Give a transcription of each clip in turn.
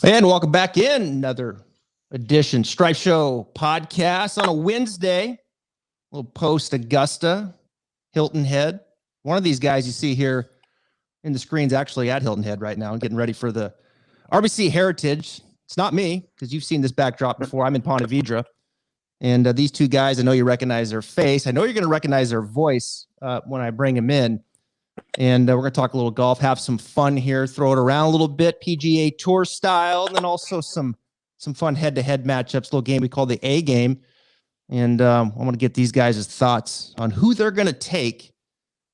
And welcome back in another edition Stripe Show podcast on a Wednesday, a little post Augusta, Hilton Head. One of these guys you see here in the screen's actually at Hilton Head right now and getting ready for the RBC Heritage. It's not me because you've seen this backdrop before. I'm in Ponte Vedra. And these two guys, I know you recognize their face. I know you're going to recognize their voice when I bring them in. And we're going to talk a little golf, have some fun here, throw it around a little bit, PGA Tour style, and then also some fun head-to-head matchups, little game we call the A game. And I want to get these guys' thoughts on who they're going to take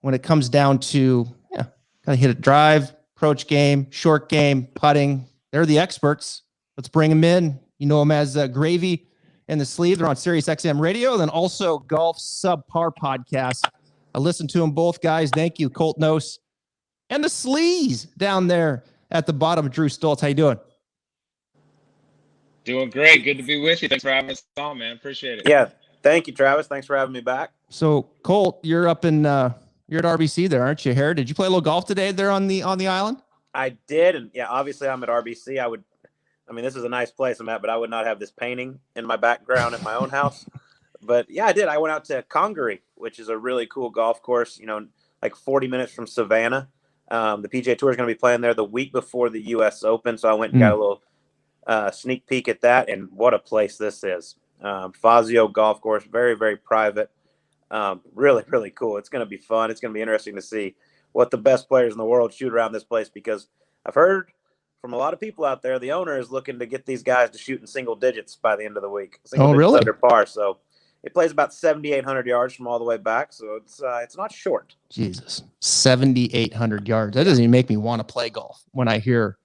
when it comes down to, kind of hit a drive, approach game, short game, putting. They're the experts. Let's bring them in. You know them as Gravy and the Sleaze. They're on Sirius XM Radio, then also Golf Subpar Podcast. I listened to them both, guys. Thank you, Colt, Knost, and the Sleaze down there at the bottom. Drew Stoltz, how you doing? Doing great. Good to be with you. Thanks for having us on, man. Appreciate it. Yeah, thank you, Travis. Thanks for having me back. So, Colt, you're up in you're at RBC there, aren't you? Heritage. Did you play a little golf today there on the island? I did, and yeah, obviously I'm at RBC. This is a nice place I'm at, but I would not have this painting in my background at my own house. But yeah, I did. I went out to Congaree, which is a really cool golf course, like 40 minutes from Savannah. The PGA Tour is going to be playing there the week before the U.S. Open. So I went and got a little sneak peek at that. And what a place this is. Fazio Golf Course, very, very private. Really, really cool. It's going to be fun. It's going to be interesting to see what the best players in the world shoot around this place, because I've heard from a lot of people out there, the owner is looking to get these guys to shoot in single digits by the end of the week. Oh, really? Under par. So it plays about 7,800 yards from all the way back, so it's not short. Jesus, 7,800 yards. That doesn't even make me want to play golf when I hear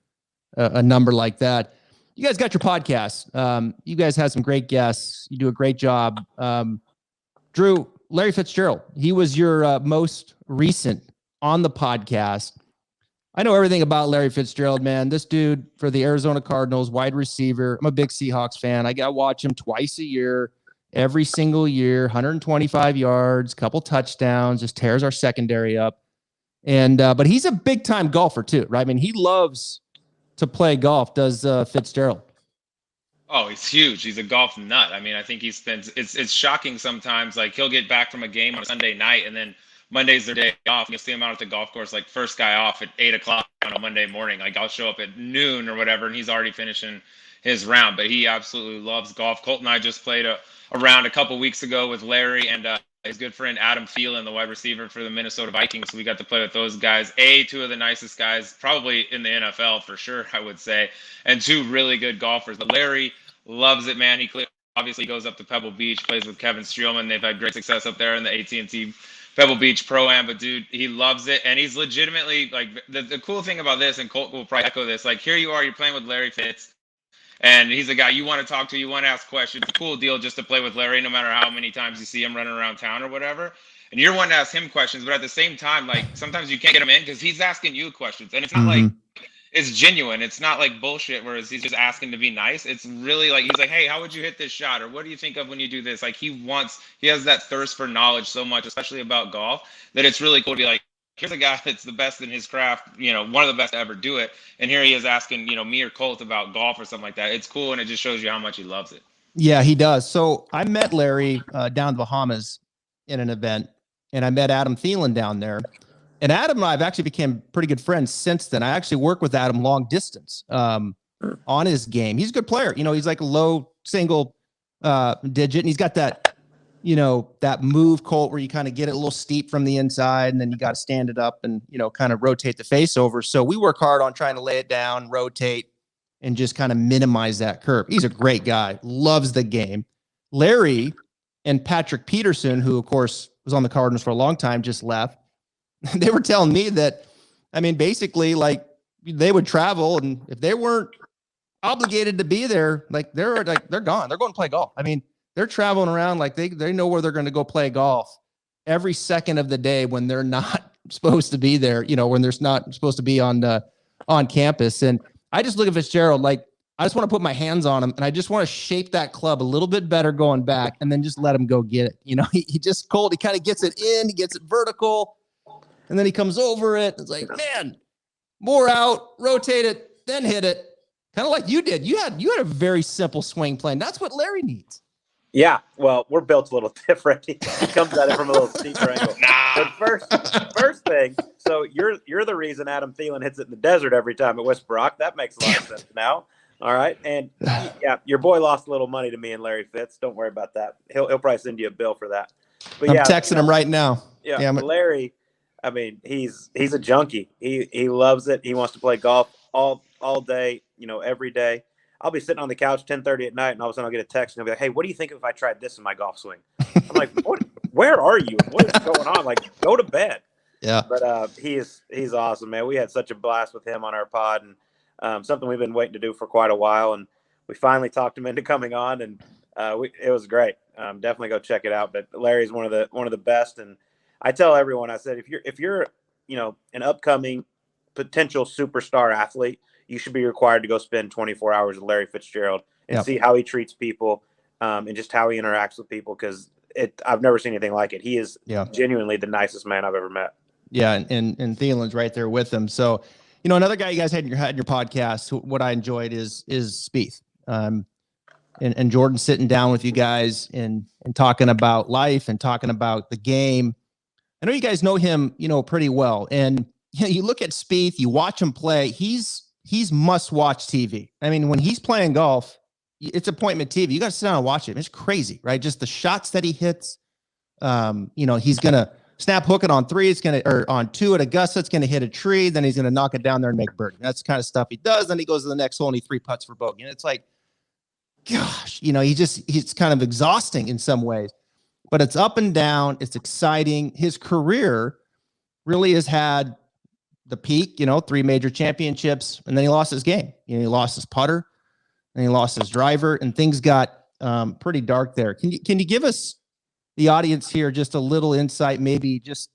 a number like that. You guys got your podcast. You guys had some great guests. You do a great job. Drew, Larry Fitzgerald, he was your most recent on the podcast. I know everything about Larry Fitzgerald, man. This dude for the Arizona Cardinals, wide receiver. I'm a big Seahawks fan. I got to watch him twice a year. Every single year, 125 yards, couple touchdowns, just tears our secondary up. And but he's a big time golfer too, right? I mean, he loves to play golf. Does Fitzgerald? Oh, he's huge. He's a golf nut. I mean, I think he spends. It's shocking sometimes. Like, he'll get back from a game on a Sunday night, and then Monday's their day off. You'll see him out at the golf course, like first guy off at 8:00 on a Monday morning. Like, I'll show up at noon or whatever, and he's already finishing his round. But he absolutely loves golf. Colt and I just played a round a couple weeks ago with Larry and his good friend Adam Thielen, the wide receiver for the Minnesota Vikings. So we got to play with those guys. Two of the nicest guys, probably in the NFL for sure, I would say, and two really good golfers. But Larry loves it, man. He obviously goes up to Pebble Beach, plays with Kevin Streelman. They've had great success up there in the AT&T Pebble Beach Pro-Am. But, dude, he loves it. And he's legitimately, like, the cool thing about this, and Colt will probably echo this, like, here you are, you're playing with Larry Fitz. And he's a guy you want to talk to, you want to ask questions. It's a cool deal just to play with Larry, no matter how many times you see him running around town or whatever. And you're one to ask him questions, but at the same time, like, sometimes you can't get him in because he's asking you questions. And it's not like it's genuine. It's not like bullshit, whereas he's just asking to be nice. It's really like, he's like, hey, how would you hit this shot? Or what do you think of when you do this? Like, he has that thirst for knowledge so much, especially about golf, that it's really cool to be like, here's a guy that's the best in his craft, one of the best to ever do it. And here he is asking, me or Colt about golf or something like that. It's cool, and it just shows you how much he loves it. Yeah, he does. So I met Larry down in the Bahamas in an event, and I met Adam Thielen down there. And Adam and I have actually become pretty good friends since then. I actually work with Adam long distance on his game. He's a good player. He's like a low single digit, and he's got that that move, Colt, where you kind of get it a little steep from the inside, and then you got to stand it up and, kind of rotate the face over. So we work hard on trying to lay it down, rotate, and just kind of minimize that curve. He's a great guy, loves the game. Larry and Patrick Peterson, who, of course, was on the Cardinals for a long time, just left. They were telling me that, basically, like, they would travel, and if they weren't obligated to be there, like, they're gone. They're going to play golf. They're traveling around like they know where they're going to go play golf every second of the day when they're not supposed to be there, when they're not supposed to be on campus. And I just look at Fitzgerald, like, I just want to put my hands on him, and I just want to shape that club a little bit better going back, and then just let him go get it. He just Colt. He kind of gets it in, he gets it vertical, and then he comes over it. It's like, man, more out, rotate it, then hit it. Kind of like you did. You had a very simple swing plan. That's what Larry needs. Yeah, well, we're built a little different. He comes at it from a little steeper angle. But first thing, so you're the reason Adam Thielen hits it in the desert every time at West Brock. That makes a lot of sense now. All right, and yeah, your boy lost a little money to me and Larry Fitz. Don't worry about that. He'll probably send you a bill for that. But I'm texting him right now. Yeah, Larry. I mean, he's a junkie. He loves it. He wants to play golf all day. Every day. I'll be sitting on the couch 10:30 at night, and all of a sudden I'll get a text, and he'll be like, "Hey, what do you think if I tried this in my golf swing?" I'm like, "What? Where are you? What is going on? Like, go to bed." Yeah. But he's awesome, man. We had such a blast with him on our pod, and something we've been waiting to do for quite a while, and we finally talked him into coming on, and it was great. Definitely go check it out. But Larry's one of the best, and I tell everyone, I said, if you're an upcoming potential superstar athlete, you should be required to go spend 24 hours with Larry Fitzgerald and see how he treats people, and just how he interacts with people. Because I've never seen anything like it. He is genuinely the nicest man I've ever met. Yeah. And Thielen's right there with him. So, another guy you guys had in your podcast, what I enjoyed is Spieth. And Jordan sitting down with you guys and talking about life and talking about the game. I know you guys know him, pretty well. And you look at Spieth, you watch him play. He's must-watch TV. I mean, when he's playing golf, it's appointment TV. You got to sit down and watch it. It's crazy, right? Just the shots that he hits. He's gonna snap hook it on 3. It's or on 2 at Augusta. It's gonna hit a tree. Then he's gonna knock it down there and make birdie. That's the kind of stuff he does. Then he goes to the next hole and he 3 putts for bogey. And it's like, gosh, he's kind of exhausting in some ways. But it's up and down. It's exciting. His career really has had the peak, 3 major championships, and then he lost his game. He lost his putter, and he lost his driver, and things got pretty dark there. Can you give us, the audience here, just a little insight, maybe just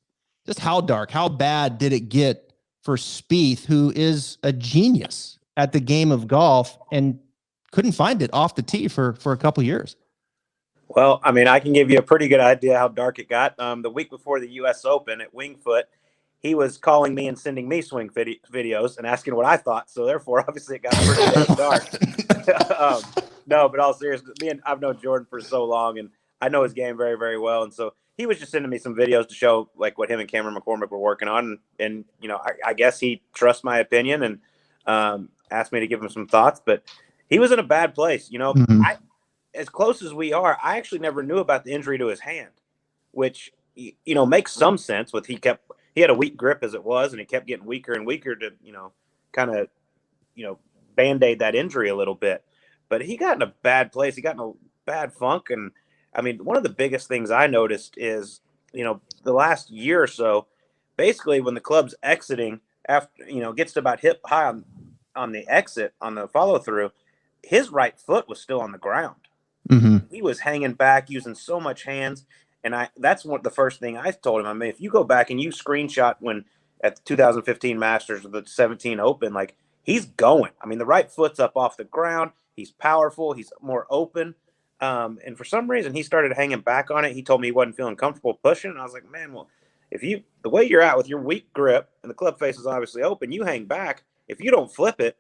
how dark, how bad did it get for Spieth, who is a genius at the game of golf and couldn't find it off the tee for a couple years? Well, I mean, I can give you a pretty good idea how dark it got. The week before the U.S. Open at Wingfoot, he was calling me and sending me swing videos and asking what I thought. So therefore, obviously, it got pretty dark. No, but all seriousness, I've known Jordan for so long, and I know his game very, very well. And so he was just sending me some videos to show like what him and Cameron McCormick were working on. And I guess he trusts my opinion and asked me to give him some thoughts. But he was in a bad place. As close as we are, I actually never knew about the injury to his hand, which makes some sense. He had a weak grip as it was, and he kept getting weaker and weaker to, kind of, Band-Aid that injury a little bit. But he got in a bad place. He got in a bad funk. And, I mean, one of the biggest things I noticed is, the last year or so, basically when the club's exiting, after, gets to about hip high on the exit, on the follow-through, his right foot was still on the ground. Mm-hmm. He was hanging back, using so much hands. And that's the first thing I told him. I mean, if you go back and you screenshot when at the 2015 Masters or the 17 Open, like, he's going. I mean, the right foot's up off the ground. He's powerful. He's more open. And for some reason, he started hanging back on it. He told me he wasn't feeling comfortable pushing. And I was like, man, well, the way you're at with your weak grip and the club face is obviously open, you hang back. If you don't flip it,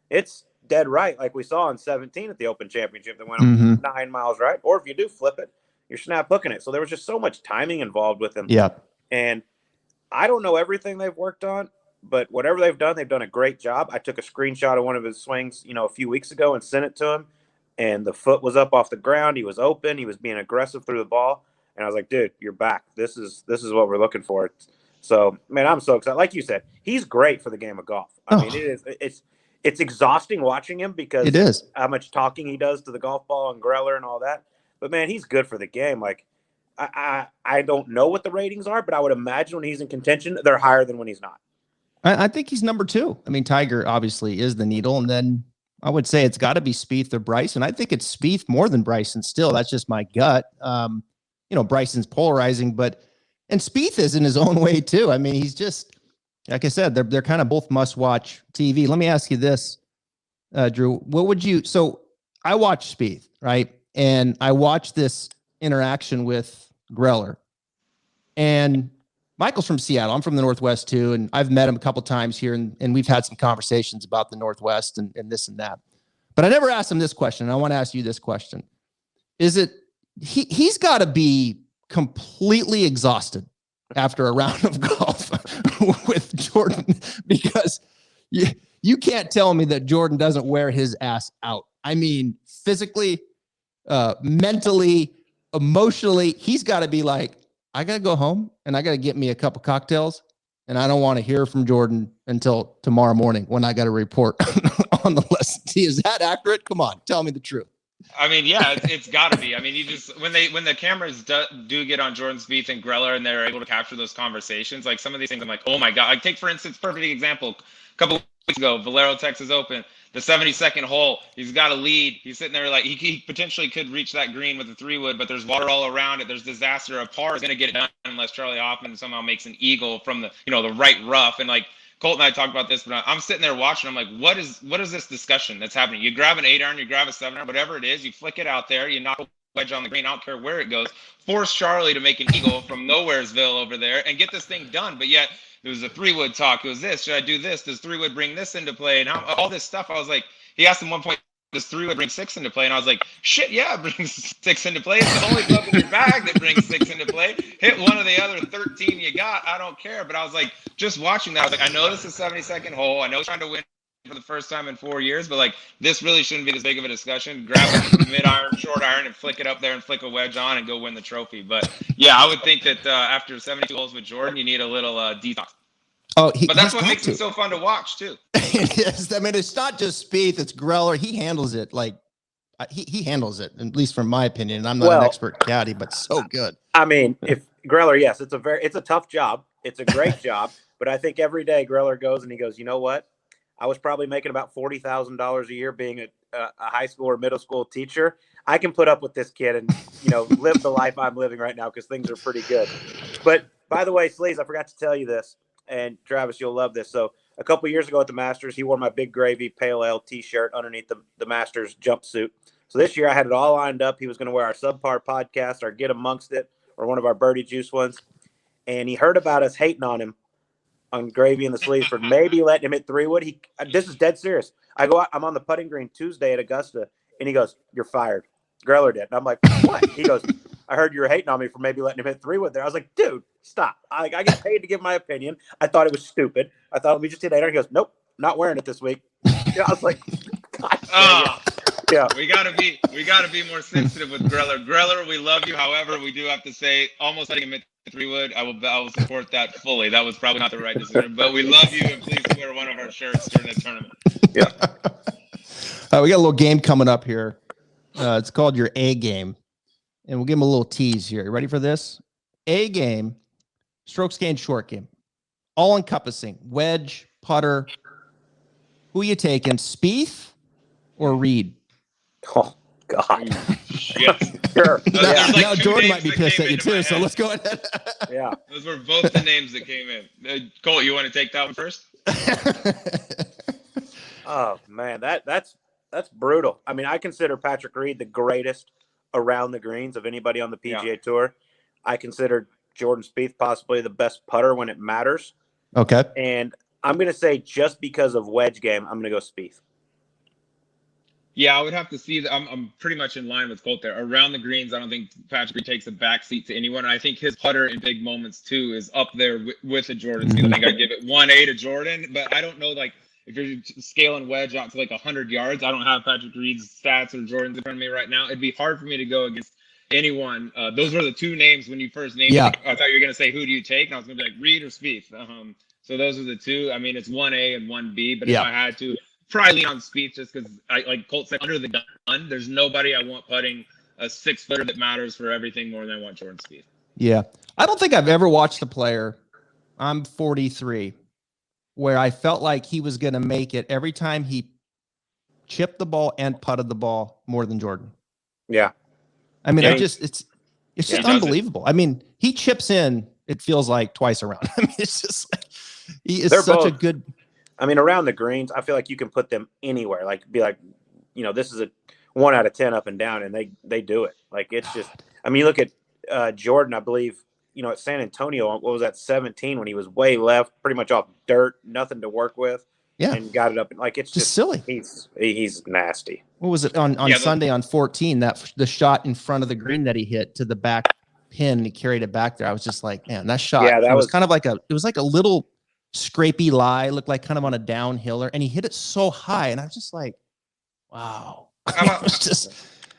it's dead right, like we saw in 17 at the Open Championship that went 9 miles right. Or if you do flip it, you're snap hooking it. So there was just so much timing involved with him. Yeah. And I don't know everything they've worked on, but whatever they've done a great job. I took a screenshot of one of his swings, a few weeks ago and sent it to him. And the foot was up off the ground. He was open. He was being aggressive through the ball. And I was like, dude, you're back. This is what we're looking for. So, man, I'm so excited. Like you said, he's great for the game of golf. I mean, it's exhausting watching him because it is how much talking he does to the golf ball and Greller and all that. But, man, he's good for the game. Like, I don't know what the ratings are, but I would imagine when he's in contention, they're higher than when he's not. I think he's number 2. I mean, Tiger obviously is the needle. And then I would say it's got to be Spieth or Bryson. I think it's Spieth more than Bryson still. That's just my gut. Bryson's polarizing, and Spieth is in his own way too. I mean, he's just, like I said, they're kind of both must-watch TV. Let me ask you this, Drew. So I watched Spieth, right? And I watched this interaction with Greller. And Michael's from Seattle. I'm from the Northwest too. And I've met him a couple times here and we've had some conversations about the Northwest and this and that. But I never asked him this question. And I want to ask you this question. Is it, he's got to be completely exhausted after a round of golf with Jordan, because you can't tell me that Jordan doesn't wear his ass out. I mean, physically, mentally, emotionally, he's got to be like, I got to go home and I got to get me a cup of cocktails. And I don't want to hear from Jordan until tomorrow morning when I got to report on the lesson. Is that accurate? Come on, tell me the truth. I mean, yeah, it's got to be. I mean, you just when the cameras do get on Jordan Spieth and Greller and they're able to capture those conversations, like some of these things, I'm like, oh my god. Like take for instance, perfect example. A couple weeks ago, Valero Texas Open, the 72nd hole. He's got a lead. He's sitting there like he potentially could reach that green with a 3-wood, but there's water all around it. There's disaster. A par is going to get it done unless Charlie Hoffman somehow makes an eagle from the the right rough. And like Colt and I talked about this, but I'm sitting there watching. I'm like, what is this discussion that's happening? You grab an 8-iron, you grab a 7-iron, whatever it is, you flick it out there, you knock a wedge on the green. I don't care where it goes. Force Charlie to make an eagle from Nowheresville over there and get this thing done. But yet there was a 3-wood talk. It was this. Should I do this? Does 3-wood bring this into play? And all this stuff. I was like, he asked him one point, does 3-wood bring 6 into play? And I was like, shit, yeah, it brings 6 into play. It's the only club in your bag that brings 6 into play. Hit one of the other 13 you got. I don't care. But I was like, just watching that, I was like, I know this is a 72nd hole. I know he's trying to win for the first time in 4 years, but like this really shouldn't be this big of a discussion. Grab a mid-iron, short iron, and flick it up there and flick a wedge on and go win the trophy. But yeah, I would think that after 72 holes with Jordan, you need a little detox. Oh, but that's what makes it so fun to watch too. Yes, I mean, it's not just Spieth, it's Greller. He handles it like he handles it, at least from my opinion. And I'm not an expert caddy, but so good. I mean, if Greller, yes, it's a tough job. It's a great job, but I think every day Greller goes and he goes, you know what? I was probably making about $40,000 a year being a high school or middle school teacher. I can put up with this kid and live the life I'm living right now because things are pretty good. But by the way, Sleaze, I forgot to tell you this. And Travis, you'll love this. So a couple of years ago at the Masters, he wore my Big Gravy Pale Ale T-shirt underneath the Masters jumpsuit. So this year I had it all lined up. He was going to wear our Subpar podcast, our Get Amongst It, or one of our Birdie Juice ones. And he heard about us hating on him on Gravy and the Sleaze for maybe letting him hit 3-wood. This is dead serious. I go out, I'm on the putting green Tuesday at Augusta, and he goes, "You're fired." Greller did. And I'm like, "What?" He goes, "I heard you were hating on me for maybe letting him hit 3-wood there." I was like, "Dude, stop." I get paid to give my opinion. I thought it was stupid. I thought, let me just hit 8. He goes, "Nope, not wearing it this week." I was like, God, yeah. We gotta be more sensitive with Greller. Greller, we love you. However, we do have to say, almost letting him hit 3-wood, I will support that fully. That was probably not the right decision, but we love you and please wear one of our shirts during the tournament. Yeah. We got a little game coming up here. It's called your A game, and we'll give him a little tease here. You ready for this? A game, strokes gained, short game, all encompassing, wedge, putter. Who you taking, Spieth or Reed? Oh God. Shit. Sure. Now Jordan might be pissed at you too, so let's go ahead. Yeah. Those were both the names that came in. Colt, you want to take that one first? Oh man, that's brutal. I mean, I consider Patrick Reed the greatest around the greens of anybody on the PGA Tour. I consider Jordan Spieth possibly the best putter when it matters. Okay. And I'm going to say just because of wedge game, I'm going to go Spieth. Yeah, I would have to see that. I'm pretty much in line with Colt there. Around the greens, I don't think Patrick Reed takes a backseat to anyone. And I think his putter in big moments too is up there with a Jordan Spieth. I think I'd give it 1A to Jordan, but I don't know, like, if you're scaling wedge out to like 100 yards, I don't have Patrick Reed's stats or Jordan's in front of me right now. It'd be hard for me to go against anyone. Those were the two names when you first named them. I thought you were going to say, who do you take? And I was going to be like, Reed or Spieth. So those are the two. I mean, it's 1A and 1B, but if I had to, probably lean on Spieth just because, like Colt said, under the gun, there's nobody I want putting a 6-footer that matters for everything more than I want Jordan Spieth. Yeah. I don't think I've ever watched a player, I'm 43, where I felt like he was going to make it every time he chipped the ball and putted the ball more than Jordan. Yeah. I mean, it's just unbelievable. I mean, he chips in, it feels like twice around. I mean, it's just like, he is such a good. I mean, around the greens, I feel like you can put them anywhere. Like, be like, this is a 1 out of 10 up and down, and they do it. Like, it's just, I mean, you look at Jordan, I believe at San Antonio, what was that, 17, when he was way left, pretty much off dirt, nothing to work with. Yeah. And got it up. Like, it's just silly. He's nasty. What was it on Sunday on 14, the shot in front of the green that he hit to the back pin, and he carried it back there. I was just like, man, that shot, it was kind of like it was like a little scrapey lie, looked like kind of on a downhiller, and he hit it so high. And I was just like, wow.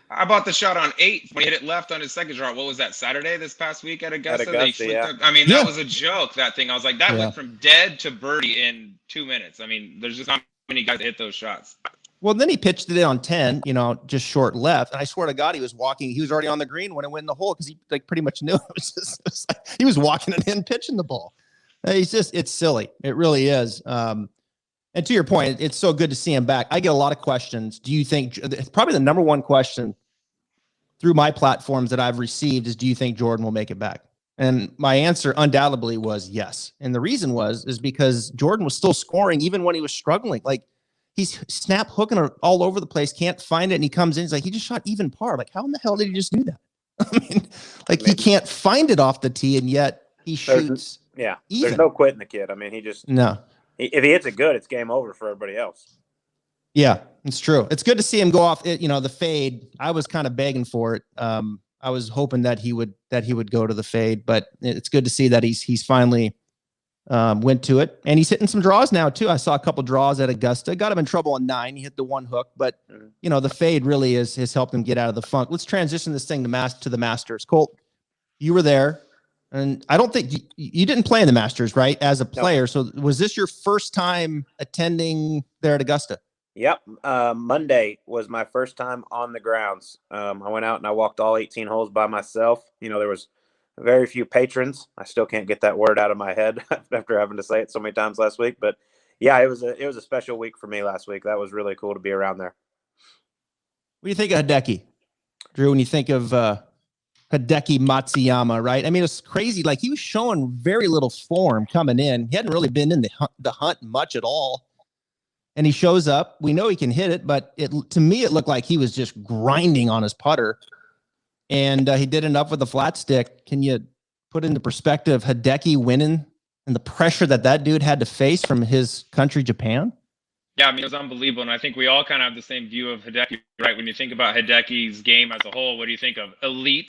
How about the shot on 8 when he hit it left on his second shot? What was that, Saturday this past week at Augusta? I mean, that was a joke, that thing. I was like, that went from dead to birdie in 2 minutes. I mean, there's just not many guys that hit those shots. Well, then he pitched it on 10, just short left. And I swear to God, he was already on the green when it went in the hole, because he pretty much knew he was walking it in, pitching the ball. It's silly. It really is. And to your point, it's so good to see him back. I get a lot of questions. Do you think, probably the number one question through my platforms that I've received is, do you think Jordan will make it back? And my answer undoubtedly was yes. And the reason is because Jordan was still scoring even when he was struggling. Like, he's snap hooking all over the place, can't find it. And he comes in, he's like, he just shot even par. Like, how in the hell did he just do that? I mean, he can't find it off the tee, and yet he shoots. Yeah. Even. There's no quitting the kid. I mean, no. If he hits it good, it's game over for everybody else. Yeah, it's true. It's good to see him go off it, the fade. I was kind of begging for it. I was hoping that he would go to the fade, but it's good to see that he's finally went to it, and he's hitting some draws now too. I saw a couple draws at Augusta. Got him in trouble on 9. He hit the one hook, but the fade really has helped him get out of the funk. Let's transition this thing to the Masters. Colt, you were there. And I don't think you didn't play in the Masters, right? As a player. No. So was this your first time attending there at Augusta? Yep. Monday was my first time on the grounds. I went out and I walked all 18 holes by myself. There was very few patrons. I still can't get that word out of my head after having to say it so many times last week. But yeah, it was a special week for me last week. That was really cool to be around there. What do you think of Hideki, Drew, when you think of Hideki Matsuyama, right? I mean, it's crazy. Like, he was showing very little form coming in. He hadn't really been in the hunt much at all. And he shows up. We know he can hit it, but to me, it looked like he was just grinding on his putter. And he did enough with the flat stick. Can you put into perspective Hideki winning and the pressure that dude had to face from his country, Japan? Yeah, I mean, it was unbelievable, and I think we all kind of have the same view of Hideki, right? When you think about Hideki's game as a whole, what do you think of? Elite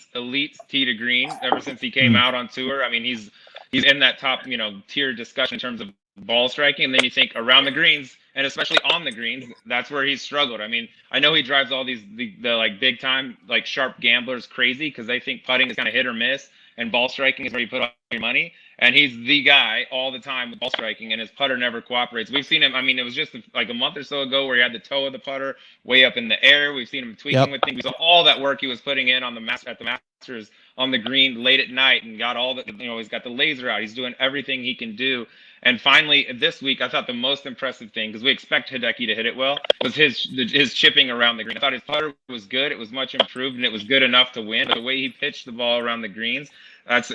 tee to green ever since he came out on tour. I mean, he's in that top, tier discussion in terms of ball striking, and then you think around the greens, and especially on the greens, that's where he's struggled. I mean, I know he drives all the like big time, like sharp gamblers crazy because they think putting is kind of hit or miss, and ball striking is where you put all your money. And he's the guy all the time with ball striking, and his putter never cooperates. We've seen him. I mean, it was just like a month or so ago where he had the toe of the putter way up in the air. We've seen him tweaking with things. We saw all that work he was putting in on the Masters on the green late at night, and got all the, he's got the laser out. He's doing everything he can do. And finally, this week, I thought the most impressive thing, because we expect Hideki to hit it well, was his chipping around the green. I thought his putter was good. It was much improved, and it was good enough to win. But the way he pitched the ball around the greens, that's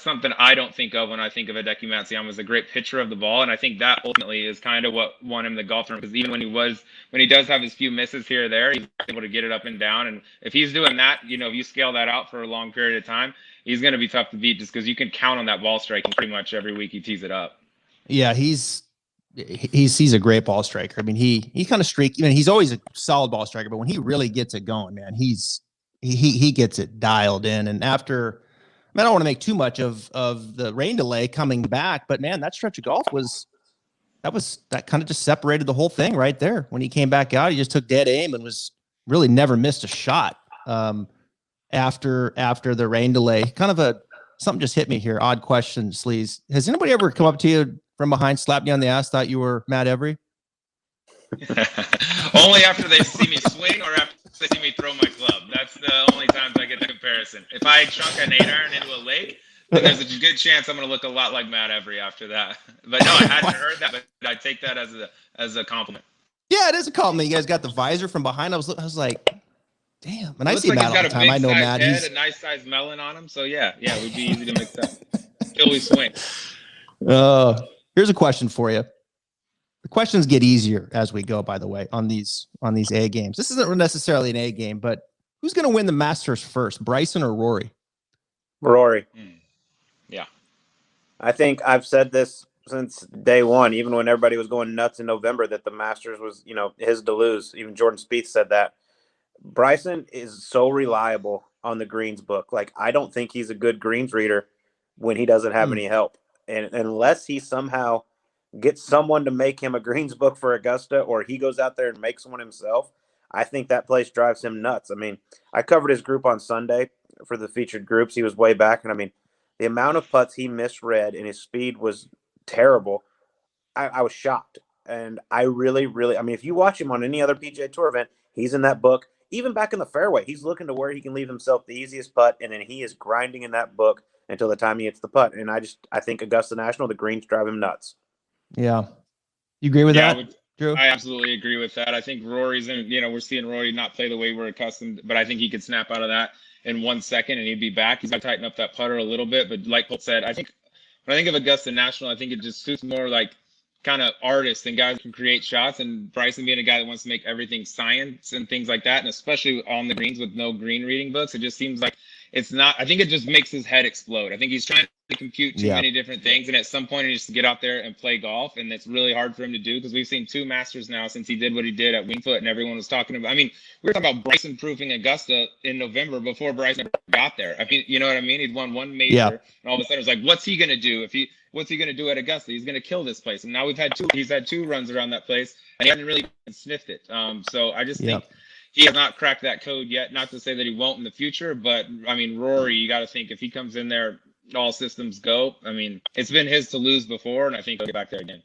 something I don't think of when I think of Hideki Matsuyama as a great pitcher of the ball. And I think that ultimately is kind of what won him the golf tournament, because even when he does have his few misses here or there, he's able to get it up and down. And if he's doing that, if you scale that out for a long period of time, he's going to be tough to beat, just because you can count on that ball striking pretty much every week he tees it up. Yeah, he's a great ball striker. I mean, he kind of streaky. I mean, he's always a solid ball striker, but when he really gets it going, man, he gets it dialed in. And after, I don't want to make too much of the rain delay coming back, but man, that stretch of golf that kind of just separated the whole thing right there. When he came back out, he just took dead aim and was really never missed a shot. After the rain delay, something just hit me here. Odd question, Sleaze. Has anybody ever come up to you from behind, slapped you on the ass, thought you were Matt Every? Only after they see me swing or after they see me throw my club. That's the only times I get the comparison. If I chunk an 8-iron into a lake, then there's a good chance I'm going to look a lot like Matt Every after that. But no, I hadn't heard that, but I take that as a compliment. Yeah, it is a compliment. You guys got the visor from behind. I was like, damn. And I see Matt all the time. I know Matt. He's a nice sized melon on him. So yeah, it would be easy to mix up until we swing. Here's a question for you. The questions get easier as we go, by the way, on these A games. This isn't necessarily an A game, but who's going to win the Masters first, Bryson or Rory? Rory. Yeah. I think I've said this since day one, even when everybody was going nuts in November, that the Masters was, his to lose. Even Jordan Spieth said that. Bryson is so reliable on the greens book. Like, I don't think he's a good greens reader when he doesn't have any help. And unless he somehow gets someone to make him a greens book for Augusta, or he goes out there and makes one himself, I think that place drives him nuts. I mean, I covered his group on Sunday for the featured groups. He was way back. And I mean, the amount of putts he misread and his speed was terrible. I was shocked. And I really, really, I mean, if you watch him on any other PGA Tour event, he's in that book. Even back in the fairway, he's looking to where he can leave himself the easiest putt, and then he is grinding in that book until the time he hits the putt. And I think Augusta National, the greens drive him nuts. Yeah. You agree with that, Drew? I absolutely agree with that. I think Rory's in, we're seeing Rory not play the way we're accustomed, but I think he could snap out of that in 1 second and he'd be back. He's got to tighten up that putter a little bit. But like Colt said, I think when I think of Augusta National, I think it just suits more like kind of artists and guys who can create shots, and Bryson being a guy that wants to make everything science and things like that, and especially on the greens with no green reading books, it just seems like it's not. I think it just makes his head explode. I think he's trying to compute too many different things, and at some point he needs to get out there and play golf, and it's really hard for him to do because we've seen 2 Masters now since he did what he did at Winged Foot, and everyone was talking about. I mean, we were talking about Bryson proofing Augusta in November before Bryson got there. I mean, you know what I mean? He'd won 1 major, and all of a sudden it's like, what's he gonna do What's he going to do at Augusta? He's going to kill this place. And now he's had 2 runs around that place, and he hasn't really sniffed it. So I just think he has not cracked that code yet. Not to say that he won't in the future, but I mean, Rory, you got to think if he comes in there, all systems go. I mean, it's been his to lose before, and I think he'll get back there again.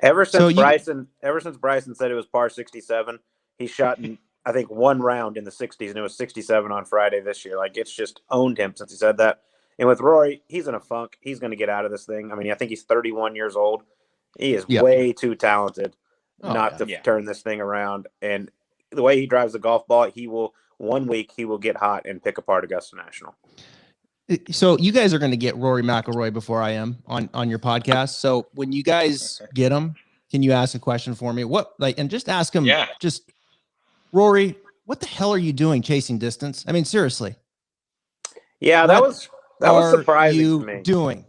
Ever since Bryson said it was par 67, he shot in, I think, 1 round in the 60s, and it was 67 on Friday this year. Like, it's just owned him since he said that. And with Rory, he's in a funk. He's going to get out of this thing. I mean, I think he's 31 years old. He is way too talented not to turn this thing around. And the way he drives the golf ball, 1 week he will get hot and pick apart Augusta National. So you guys are going to get Rory McIlroy before I am on your podcast. So when you guys get him, can you ask a question for me? And just ask him, just Rory, what the hell are you doing chasing distance? I mean, seriously. Yeah, that was surprising to me. Doing?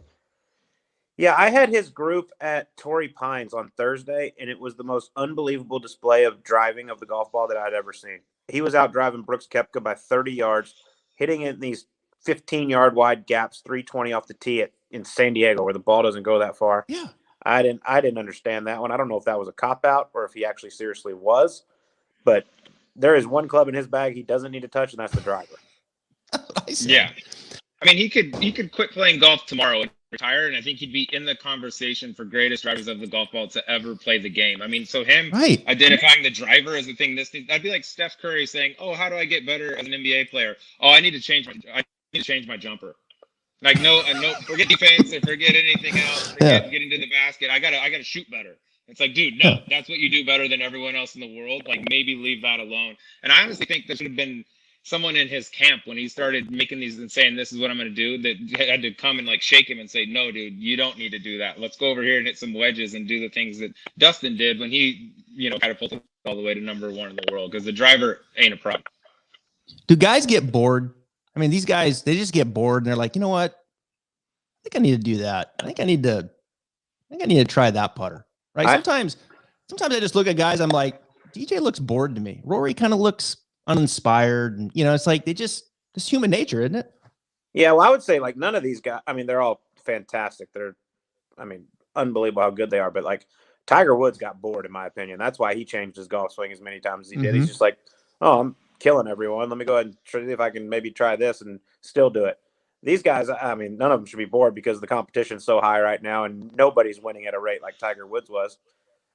Yeah, I had his group at Torrey Pines on Thursday, and it was the most unbelievable display of driving of the golf ball that I'd ever seen. He was out driving Brooks Koepka by 30 yards, hitting it in these 15-yard wide gaps, 320 off the tee in San Diego, where the ball doesn't go that far. Yeah, I didn't understand that one. I don't know if that was a cop-out or if he actually seriously was, but there is one club in his bag he doesn't need to touch, and that's the driver. Yeah. I mean, he could quit playing golf tomorrow and retire, and I think he'd be in the conversation for greatest drivers of the golf ball to ever play the game. I mean, so him identifying the driver as the thing, that'd be like Steph Curry saying, "Oh, how do I get better as an NBA player? Oh, I need to change my jumper." Like, no, forget defense and forget anything else. Forget getting to the basket. I gotta shoot better. It's like, dude, no, that's what you do better than everyone else in the world. Like, maybe leave that alone. And I honestly think there should have been someone in his camp when he started making these and saying, this is what I'm going to do, that had to come and like shake him and say, no, dude, you don't need to do that. Let's go over here and hit some wedges and do the things that Dustin did when he, catapulted all the way to number 1 in the world, because the driver ain't a problem. Do guys get bored? I mean, these guys, they just get bored and they're like, you know what? I think I need to do that. I think I need to try that putter. Right. Sometimes I just look at guys, I'm like, DJ looks bored to me. Rory kind of looks uninspired, and it's like it's human nature, isn't it? Yeah, well, I would say like none of these guys, I mean, they're all fantastic. They're, unbelievable how good they are. But like Tiger Woods got bored, in my opinion. That's why he changed his golf swing as many times as he did. He's just like, oh, I'm killing everyone. Let me go ahead and see if I can maybe try this and still do it. These guys, I mean, none of them should be bored because the competition's so high right now and nobody's winning at a rate like Tiger Woods was.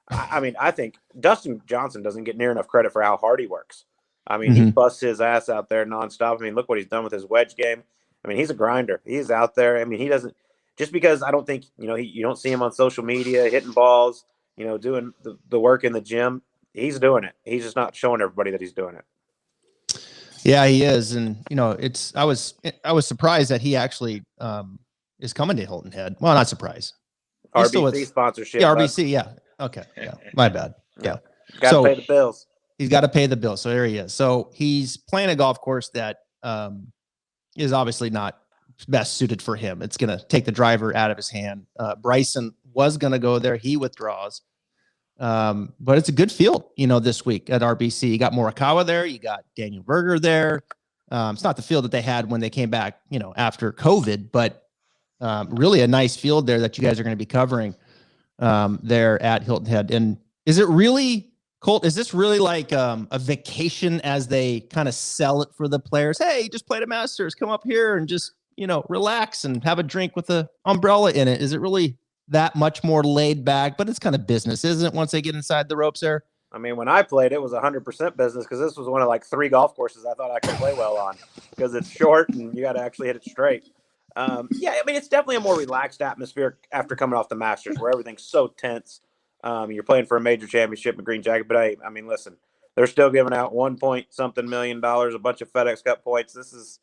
I mean, I think Dustin Johnson doesn't get near enough credit for how hard he works. I mean, he busts his ass out there nonstop. I mean, look what he's done with his wedge game. I mean, he's a grinder. He's out there. I mean, he doesn't – just because I don't think, you don't see him on social media hitting balls, doing the work in the gym. He's doing it. He's just not showing everybody that he's doing it. Yeah, he is. And, I was surprised that he actually is coming to Hilton Head. Well, not surprised. RBC sponsorship. Yeah, RBC. Yeah. Okay. Yeah. My bad. Yeah. Got to pay the bills. He's got to pay the bill. So there he is. So he's playing a golf course that is obviously not best suited for him. It's going to take the driver out of his hand. Bryson was going to go there. He withdraws. But it's a good field, this week at RBC. You got Morikawa there. You got Daniel Berger there. It's not the field that they had when they came back, after COVID, but really a nice field there that you guys are going to be covering there at Hilton Head. And is it really, Colt, is this really like a vacation as they kind of sell it for the players? Hey, just played a Masters. Come up here and just, relax and have a drink with the umbrella in it. Is it really that much more laid back? But it's kind of business, isn't it, once they get inside the ropes there? I mean, when I played, it was 100% business because this was one of like 3 golf courses I thought I could play well on because it's short and you got to actually hit it straight. Yeah, I mean, it's definitely a more relaxed atmosphere after coming off the Masters where everything's so tense. You're playing for a major championship in green jacket, but I mean, listen, they're still giving out $1.something million, a bunch of FedEx Cup points. This is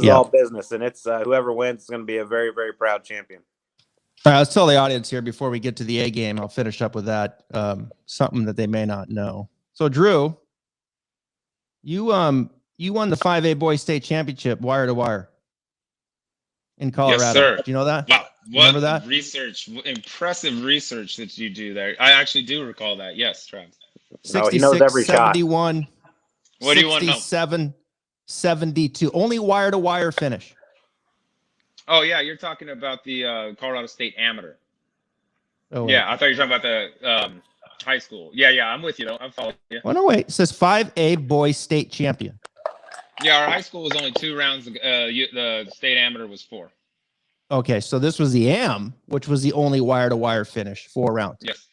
all business, and it's whoever wins is going to be a very, very proud champion. All right, let's tell the audience here before we get to the A game. I'll finish up with that. Something that they may not know. So, Drew, you won the 5A Boys State Championship wire to wire in Colorado. Yes, sir. Do you know that? Wow. Remember that? Impressive research that you do there. I actually do recall that. Yes, Travis. 66, he knows every 71, shot. What do you want to know? 67, 72. Only wire to wire finish. Oh, yeah. You're talking about the Colorado State Amateur. Oh, yeah. I thought you were talking about the high school. Yeah. I'm with you. I'm following you. Oh, no, wait. It says 5A Boys State Champion. Yeah. Our high school was only 2 rounds. The state amateur was 4. Okay. So this was the AM, which was the only wire to wire finish, 4 rounds. Yes.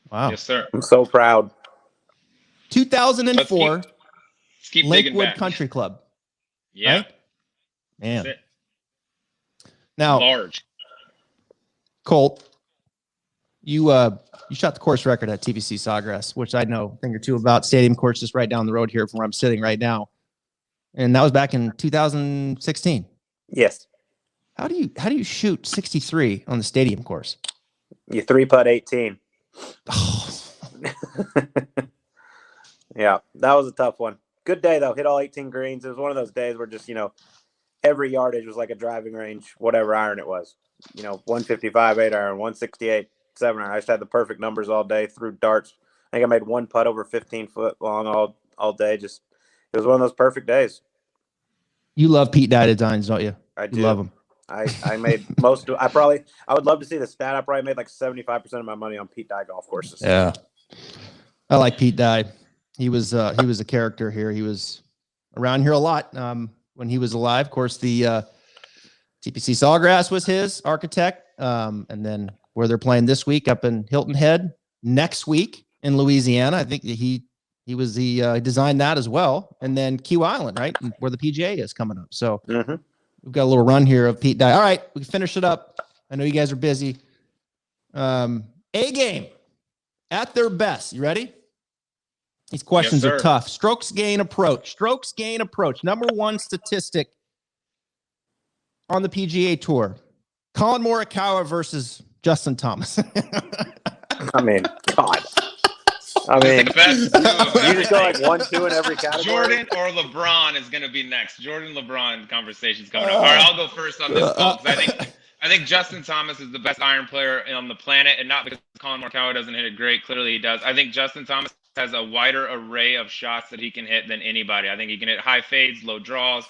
Wow. Yes, sir. I'm so proud. 2004, Let's keep digging Lakewood back. Country Club. Yeah. Right? Man. That's it. Now, Large. Colt, you shot the course record at TPC Sawgrass, which I know a thing or two about. Stadium course just right down the road here from where I'm sitting right now. And that was back in 2016. Yes. How do you shoot 63 on the stadium course? You 3-putt 18. Oh. Yeah, that was a tough one. Good day, though. Hit all 18 greens. It was one of those days where just, every yardage was like a driving range, whatever iron it was. 155, 8 iron, 168, 7 iron. I just had the perfect numbers all day, threw darts. I think I made 1 putt over 15 foot long all day. It was one of those perfect days. You love Pete Dye designs, don't you? I do. You love them. I made I would love to see the stat. I probably made like 75% of my money on Pete Dye golf courses. Yeah. I like Pete Dye. He was a character here. He was around here a lot when he was alive. Of course, the TPC Sawgrass was his architect. And then where they're playing this week up in Hilton Head, next week in Louisiana, I think he was he designed that as well. And then Key Island, right, where the PGA is coming up. So we've got a little run here of Pete Dye. All right, we can finish it up. I know you guys are busy. A game at their best. You ready? These questions are tough. Strokes gain approach. Number 1 statistic on the PGA Tour. Colin Morikawa versus Justin Thomas. I mean, God. I mean, you just go like 1-2 in every category. Jordan or LeBron is going to be next. Jordan-LeBron conversation's coming up. All right, I'll go first on this, folks. I think Justin Thomas is the best iron player on the planet, and not because Colin Morikawa doesn't hit it great. Clearly, he does. I think Justin Thomas has a wider array of shots that he can hit than anybody. I think he can hit high fades, low draws,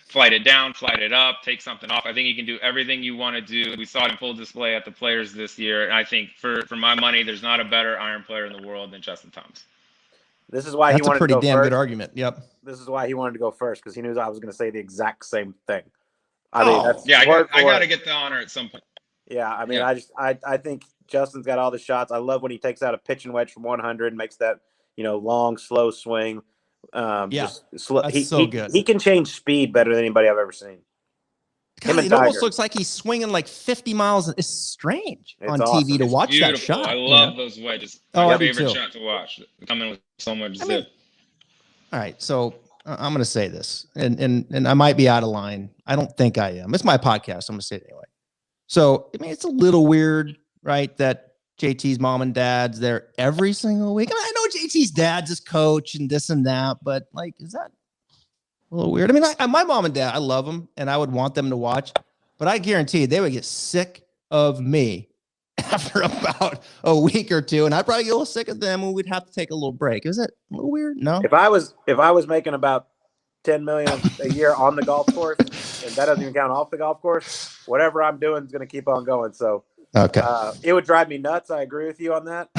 flight it down, flight it up, take something off. I think he can do everything you want to do. We saw it in full display at the Players this year. And I think for my money, there's not a better iron player in the world than Justin Thomas. This is why he wanted to go first. That's a pretty damn good argument. Yep. This is why he wanted to go first, because he knew I was going to say the exact same thing. I mean, that's I got to get the honor at some point. Yeah, I mean, I think Justin's got all the shots. I love when he takes out a pitching wedge from 100 and makes that, long, slow swing. That's so good. He can change speed better than anybody I've ever seen. God, it almost looks like he's swinging like 50 miles. It's strange on TV to watch that shot. I love those wedges. My favorite shot to watch. Coming with so much zip. All right, so I'm going to say this, and I might be out of line. I don't think I am. It's my podcast. I'm going to say it anyway. So, I mean, it's a little weird, right, that JT's mom and dad's there every single week. I mean, I know JT's dad's his coach and this and that, but like, is that A little weird. I mean, my mom and dad, I love them, and I would want them to watch, but I guarantee they would get sick of me after about a week or two, and I'd probably get a little sick of them, and we'd have to take a little break. Is it a little weird? No. If I was making about $10 million a year on the golf course, and that doesn't even count off the golf course, whatever I'm doing is going to keep on going. So, Okay. It would drive me nuts. I agree with you on that.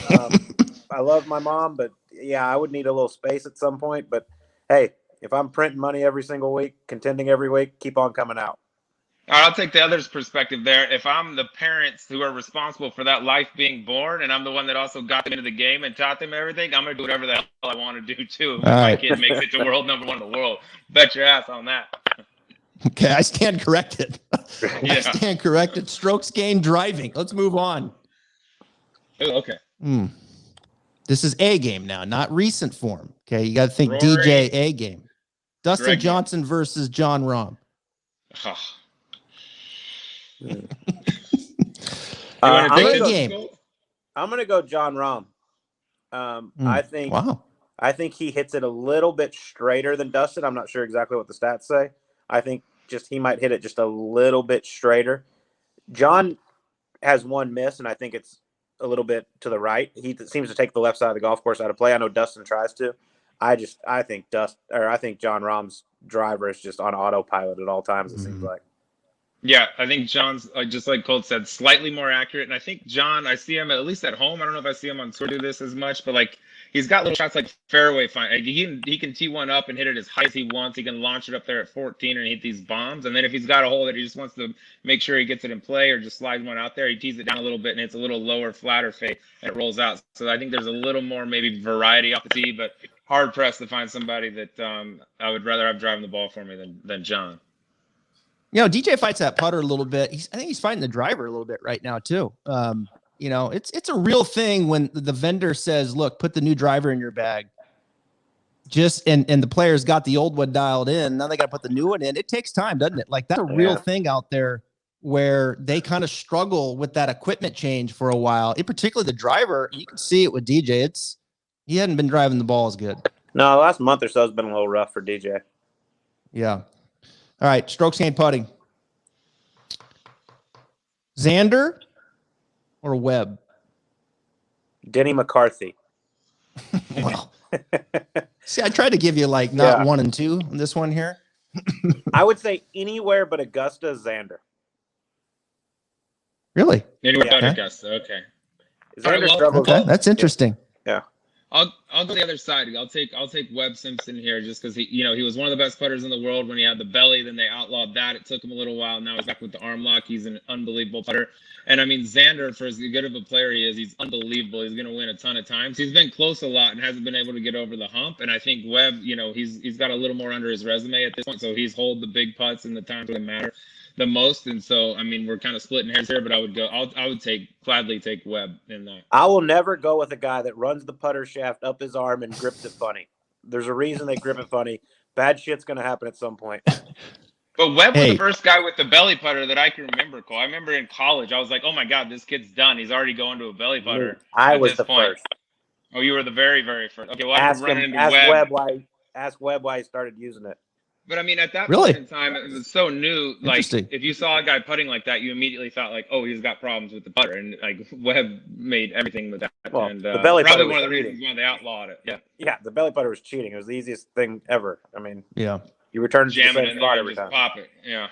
I love my mom, but yeah, I would need a little space at some point. But hey, if I'm printing money every single week, contending every week, keep on coming out. I'll take the other's perspective there. If I'm the parents who are responsible for that life being born, and I'm the one that also got them into the game and taught them everything, I'm going to do whatever the hell I want to do too. If my kid makes it to world number one in the world, bet your ass on that. Okay, I stand corrected. Yeah. I stand corrected. Strokes gained driving. Let's move on. Ooh, okay. This is A game now, not recent form. Okay, you got to think Rory, DJ A game. Dustin Greg Johnson versus John Rahm. Oh. I'm game. going to go John Rahm. I think he hits it a little bit straighter than Dustin. I'm not sure exactly what the stats say. I think just he might hit it just a little bit straighter. John has one miss, and I think it's a little bit to the right. He seems to take the left side of the golf course out of play. I know Dustin tries to. I think John Rahm's driver is just on autopilot at all times. It seems like. Yeah, I think John's just like Colt said, slightly more accurate. And I think John, I see him at least at home. I don't know if I see him on tour do this as much, but like he's got little shots like fairway fine. Like, he can tee one up and hit it as high as he wants. He can launch it up there at 14 and hit these bombs. And then if he's got a hole that he just wants to make sure he gets it in play or just slides one out there, he tees it down a little bit and it's a little lower, flatter fade and it rolls out. So I think there's a little more maybe variety off the tee, but hard pressed to find somebody that I would rather have driving the ball for me than John. You know, DJ fights that putter a little bit. I think he's fighting the driver a little bit right now too. You know, it's a real thing when the vendor says, "Look, put the new driver in your bag." And the players got the old one dialed in. Now they got to put the new one in. It takes time, doesn't it? Like that's a real thing out there where they kind of struggle with that equipment change for a while. In particular, the driver. You can see it with DJ. He hadn't been driving the ball as good. No, the last month or so has been a little rough for DJ. Yeah. All right, strokes gained putting. Xander or Webb? Denny McCarthy. Well, see, I tried to give you like not 1 and 2 in this one here. I would say anywhere but Augusta, Xander. Really? Anywhere but Augusta. Okay. Xander struggles. Okay, that's interesting. Yeah. I'll go the other side. I'll take Webb Simpson here just because he was one of the best putters in the world when he had the belly. Then they outlawed that. It took him a little while. Now he's back with the arm lock. He's an unbelievable putter. And I mean Xander, for as good of a player he is, he's unbelievable. He's going to win a ton of times. He's been close a lot and hasn't been able to get over the hump. And I think Webb, he's got a little more under his resume at this point. So he's hold the big putts in the times that matter the most. And so, I mean, we're kind of splitting hairs here, but I would gladly take Webb in that. I will never go with a guy that runs the putter shaft up his arm and grips it funny. There's a reason they grip it funny. Bad shit's going to happen at some point. But Webb was the first guy with the belly putter that I can remember, Cole. I remember in college, I was like, oh my God, this kid's done. He's already going to a belly putter. I was the first. Oh, you were the very, very first. Okay, well, ask Webb why he started using it. But I mean, at that point in time, it was so new. Like, if you saw a guy putting like that, you immediately thought like, "Oh, he's got problems with the putter." And like, Webb made everything with that. Well, and the belly probably putter one of the reasons why they outlawed it. Yeah. Yeah, the belly putter was cheating. It was the easiest thing ever. I mean, you return to the jam it same in spot there, every just time. pop it. Yeah.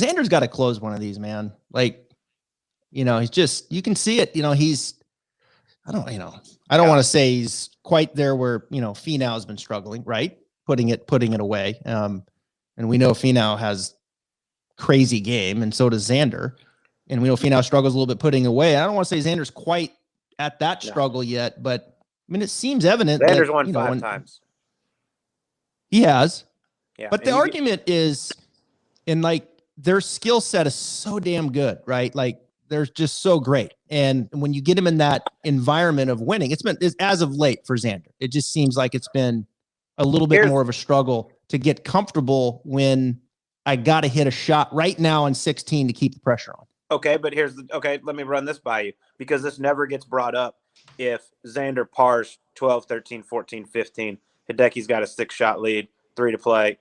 Xander's got to close one of these, man. Like, he's just, you can see it. I don't want to say he's quite there where Finau has been struggling, right? Putting it away. And we know Finau has crazy game, and so does Xander. And we know Finau struggles a little bit putting away. I don't want to say Xander's quite at that struggle yet, but I mean, it seems evident. Xander's won 5 times. He has. Yeah. But the argument is, like, their skill set is so damn good, right? Like, they're just so great. And when you get him in that environment of winning, it's as of late for Xander. It just seems like it's been a little bit more of a struggle to get comfortable when I got to hit a shot right now on 16 to keep the pressure on. Okay, but let me run this by you, because this never gets brought up. If Xander pars 12, 13, 14, 15, Hideki's got a 6-shot lead, 3 to play.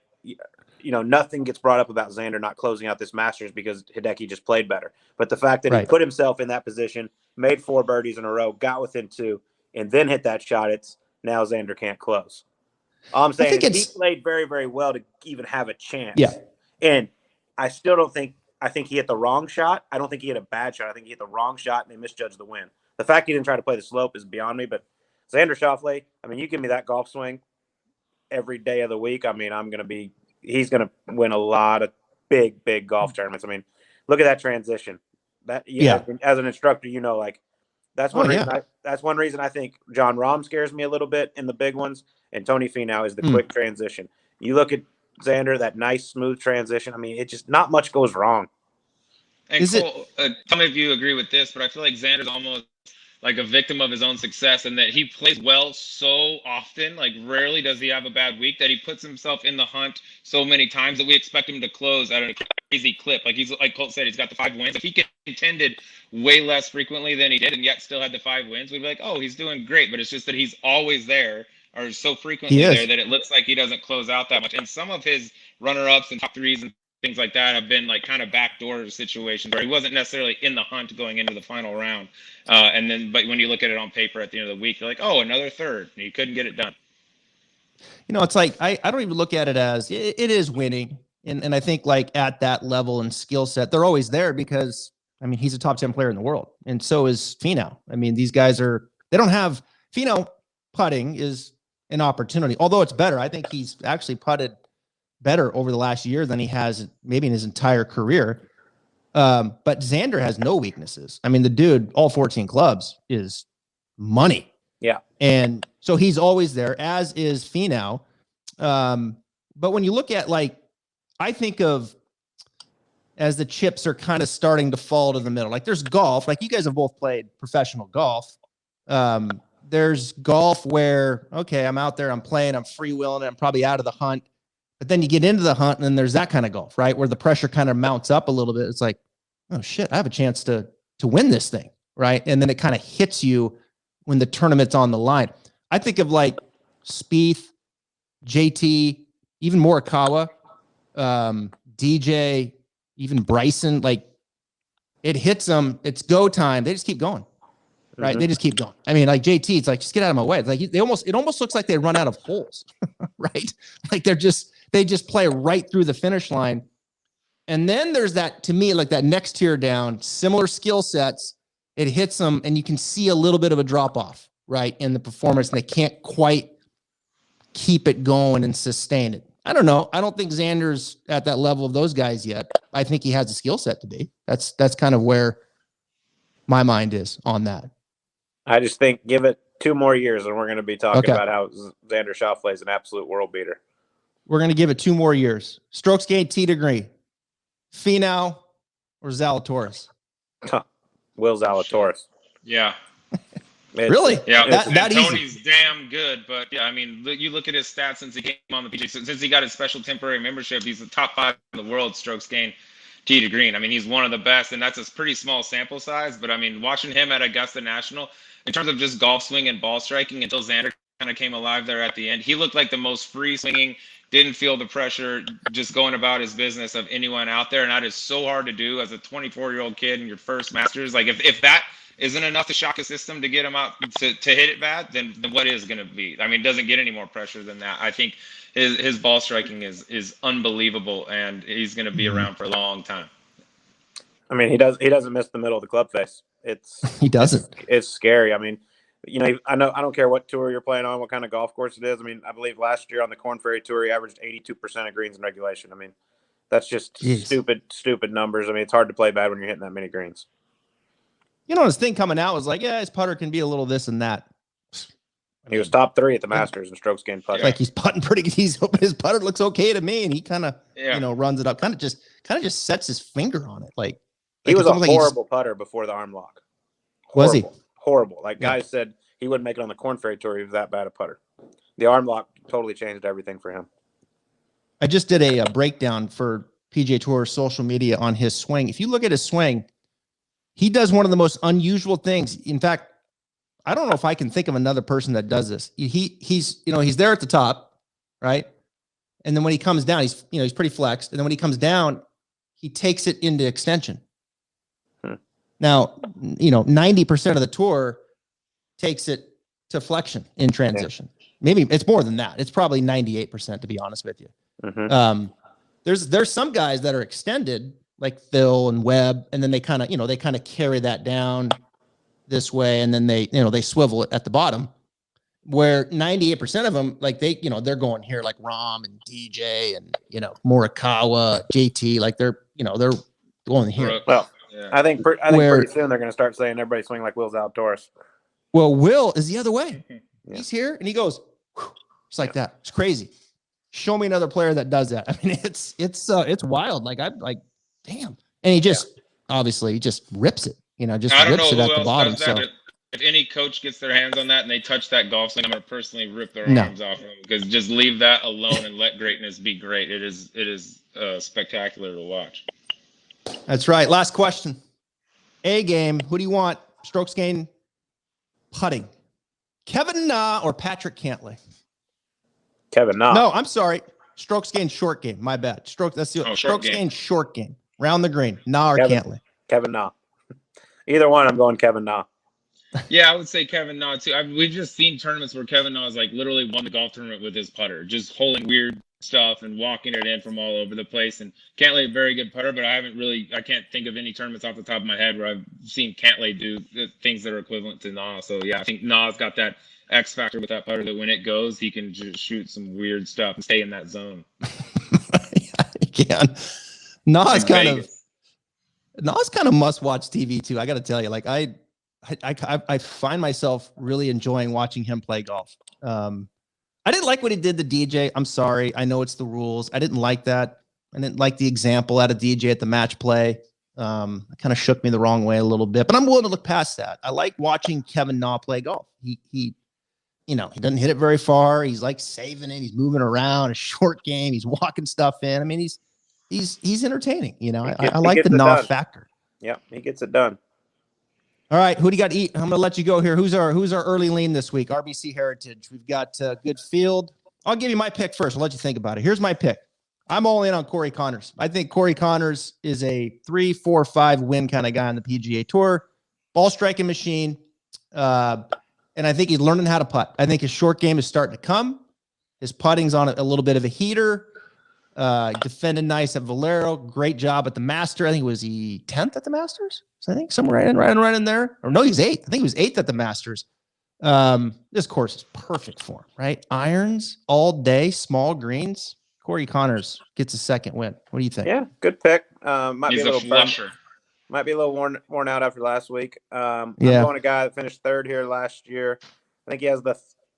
Nothing gets brought up about Xander not closing out this Masters because Hideki just played better. But the fact that he put himself in that position, made 4 birdies in a row, got within 2, and then hit that shot, it's now Xander can't close. All I'm saying is he played very, very well to even have a chance. Yeah. And I still don't think – I think he hit the wrong shot. I don't think he hit a bad shot. I think he hit the wrong shot, and they misjudged the win. The fact he didn't try to play the slope is beyond me. But Xander Schauffele, I mean, you give me that golf swing every day of the week. I mean, he's going to win a lot of big, big golf tournaments. I mean, look at that transition. As an instructor, that's one reason. That's one reason I think John Rahm scares me a little bit in the big ones, and Tony Finau is the quick transition. You look at Xander, that nice smooth transition. I mean, it just not much goes wrong. And Cole, tell me if you agree with this, but I feel like Xander's almost like a victim of his own success, and that he plays well so often, like rarely does he have a bad week, that he puts himself in the hunt so many times that we expect him to close at a crazy clip. Like like Colt said, he's got the 5 wins. If he contended way less frequently than he did and yet still had the 5 wins, we'd be like, oh, he's doing great. But it's just that he's always there, or so frequently there, that it looks like he doesn't close out that much. And some of his runner-ups and top 3s and things like that have been like kind of backdoor situations where he wasn't necessarily in the hunt going into the final round. But when you look at it on paper at the end of the week, you're like, oh, another third. And you couldn't get it done. It's like, I don't even look at it as it is winning. And I think like at that level and skill set, they're always there because, I mean, he's a top 10 player in the world. And so is Finau. I mean, these guys they don't have Finau. Putting is an opportunity, although it's better. I think he's actually putted better over the last year than he has maybe in his entire career. But Xander has no weaknesses. I mean, the dude, all 14 clubs is money. Yeah. And so he's always there, as is Finau. But when you look at, like, I think of as the chips are kind of starting to fall to the middle, like there's golf, like you guys have both played professional golf. There's golf where, okay, I'm out there, I'm playing, I'm freewheeling, I'm probably out of the hunt. But then you get into the hunt, and then there's that kind of golf, right? Where the pressure kind of mounts up a little bit. It's like, oh shit, I have a chance to win this thing, right? And then it kind of hits you when the tournament's on the line. I think of like Spieth, JT, even Morikawa, DJ, even Bryson. Like it hits them, it's go time. They just keep going. Right. They just keep going. I mean, like JT, it's like, just get out of my way. It's like it almost looks like they run out of holes, right? Like they just play right through the finish line. And then there's that, to me, like that next tier down, similar skill sets, it hits them and you can see a little bit of a drop off, right, in the performance, and they can't quite keep it going and sustain it. I don't know. I don't think Xander's at that level of those guys yet. I think he has a skill set to be. That's kind of where my mind is on that. I just think give it 2 more years and we're going to be talking about how Xander Schauffele is an absolute world beater. We're going to give it 2 more years. Strokes gained tee degree. Finau or Zalatoris? Will Zalatoris. Yeah. Really? Yeah. That Tony's easy. damn good, but yeah, I mean, you look at his stats since he came on the PGA. Since he got his special temporary membership, he's the top 5 in the world strokes gained tee to green. I mean, he's one of the best, and that's a pretty small sample size. But I mean, watching him at Augusta National, in terms of just golf swing and ball striking, until Xander kind of came alive there at the end, he looked like the most free swinging, didn't feel the pressure, just going about his business of anyone out there. And that is so hard to do as a 24-year-old kid in your first Masters. Like if that isn't enough to shock a system to get him out to hit it bad, then what is going to be? I mean, it doesn't get any more pressure than that. I think his ball striking is unbelievable, and he's going to be around for a long time. I mean, he doesn't miss the middle of the club face. He doesn't. It's scary. I mean, I don't care what tour you're playing on, what kind of golf course it is. I mean, I believe last year on the Korn Ferry Tour, he averaged 82% of greens in regulation. I mean, that's just stupid numbers. I mean, it's hard to play bad when you're hitting that many greens. His thing coming out was like, yeah, his putter can be a little this and that. He was top 3 at the Masters in strokes gained putter. Like he's putting pretty good. His putter looks okay to me, and he kind of runs it up, kind of just sets his finger on it. Like he was a horrible putter before the arm lock. Was he? Horrible. Like guys said he wouldn't make it on the Korn Ferry Tour. He was that bad a putter. The arm lock totally changed everything for him. I just did a breakdown for PGA Tour social media on his swing. If you look at his swing, he does one of the most unusual things. In fact, I don't know if I can think of another person that does this. He's there at the top, right? And then when he comes down, he's pretty flexed. And then when he comes down, he takes it into extension. Now, 90% of the tour takes it to flexion in transition. Yeah. Maybe it's more than that. It's probably 98%, to be honest with you. Mm-hmm. There's some guys that are extended, like Phil and Webb, and then they kind of carry that down this way, and then they swivel it at the bottom. Where 98% of them, like they're going here, like Rom and DJ and Morikawa, JT, like they're going here. Well, yeah. I think pretty soon they're going to start saying everybody swing like Will Zalatoris. Well, Will is the other way. Yeah. He's here and he goes, just like that. It's crazy. Show me another player that does that. I mean, it's wild. Like I'm like, damn. And he just obviously just rips it. Just rips it at the bottom. So if any coach gets their hands on that and they touch that golf swing, I'm going to personally rip their arms off of them, because just leave that alone and let greatness be great. It is spectacular to watch. That's right. Last question. A game. Who do you want? Strokes gained putting. Kevin Na or Patrick Cantlay? Kevin Na. No, I'm sorry. Strokes gained short game. My bad. Strokes gained short game. Round the green. Na or Cantlay? Kevin Na. Either one, I'm going Kevin Na. Yeah, I would say Kevin Na too. We've just seen tournaments where Kevin Na has like literally won the golf tournament with his putter, just holding weird stuff and walking it in from all over the place. And Cantlay, a very good putter, but I can't think of any tournaments off the top of my head where I've seen Cantlay do things that are equivalent to Na. So yeah, I think Na's got that X factor with that putter that when it goes, he can just shoot some weird stuff and stay in that zone. Yeah, he can. Na's kind of must-watch TV too. I got to tell you, like I find myself really enjoying watching him play golf. I didn't like what he did to DJ. I'm sorry. I know it's the rules. I didn't like that. I didn't like the example out of DJ at the match play. It kind of shook me the wrong way a little bit, but I'm willing to look past that. I like watching Kevin Na play golf. He doesn't hit it very far. He's like saving it. He's moving around. A short game. He's walking stuff in. I mean, he's entertaining. I like the Na factor. Yeah, he gets it done. All right, who do you got to eat? I'm going to let you go here. Who's our early lean this week? RBC Heritage. We've got good field. I'll give you my pick first. I'll let you think about it. Here's my pick. I'm all in on Corey Connors. I think Corey Connors is a 3, 4, 5 win kind of guy on the PGA Tour. Ball striking machine. And I think he's learning how to putt. I think his short game is starting to come. His putting's on a little bit of a heater. Defended nice at Valero. Great job at the Master. I think was he 10th at the Masters? So I think somewhere right in there. Or no, he's 8th. I think he was 8th at the Masters. This course is perfect for him, right? Irons all day, small greens. Corey Connors gets a second win. What do you think? Yeah, good pick. Might he's be a little flusher. Might be a little worn out after last week. I'm going a guy that finished 3rd here last year. I think he has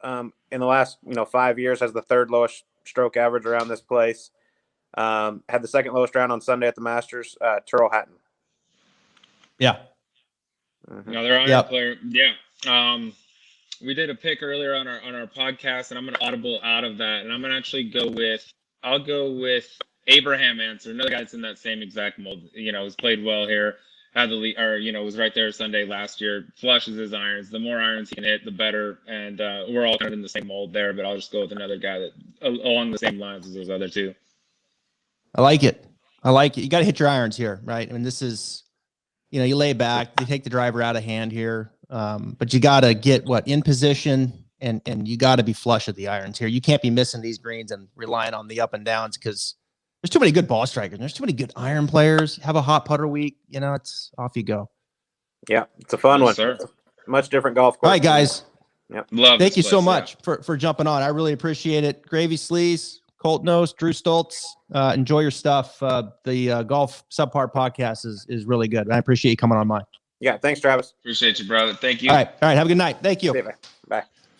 in the last 5 years has the 3rd lowest stroke average around this place. Had the 2nd lowest round on Sunday at the Masters. Turl Hatton. Yeah. Mm-hmm. Another iron player. Yeah. We did a pick earlier on our podcast, and I'm going to audible out of that, and I'm going to actually go with Abraham Answer, another guy that's in that same exact mold. Has played well here. Had the lead, was right there Sunday last year. Flushes his irons. The more irons he can hit, the better. And we're all kind of in the same mold there. But I'll just go with another guy that along the same lines as those other two. I like it. You got to hit your irons here, right? I mean, this is, you lay back, you take the driver out of hand here, but you got to get in position, and you got to be flush at the irons here. You can't be missing these greens and relying on the up and downs, because there's too many good ball strikers. There's too many good iron players. Have a hot putter week. It's off you go. Yeah, it's a fun one. Sir. Much different golf course. All right, guys. Yep. Thank you so much for jumping on. I really appreciate it. Gravy Sleaze, Colt Knost, Drew Stoltz. Enjoy your stuff. The Golf Subpar podcast is really good. I appreciate you coming on mine. Yeah, thanks, Travis. Appreciate you, brother. Thank you. All right. Have a good night. Thank you. Bye.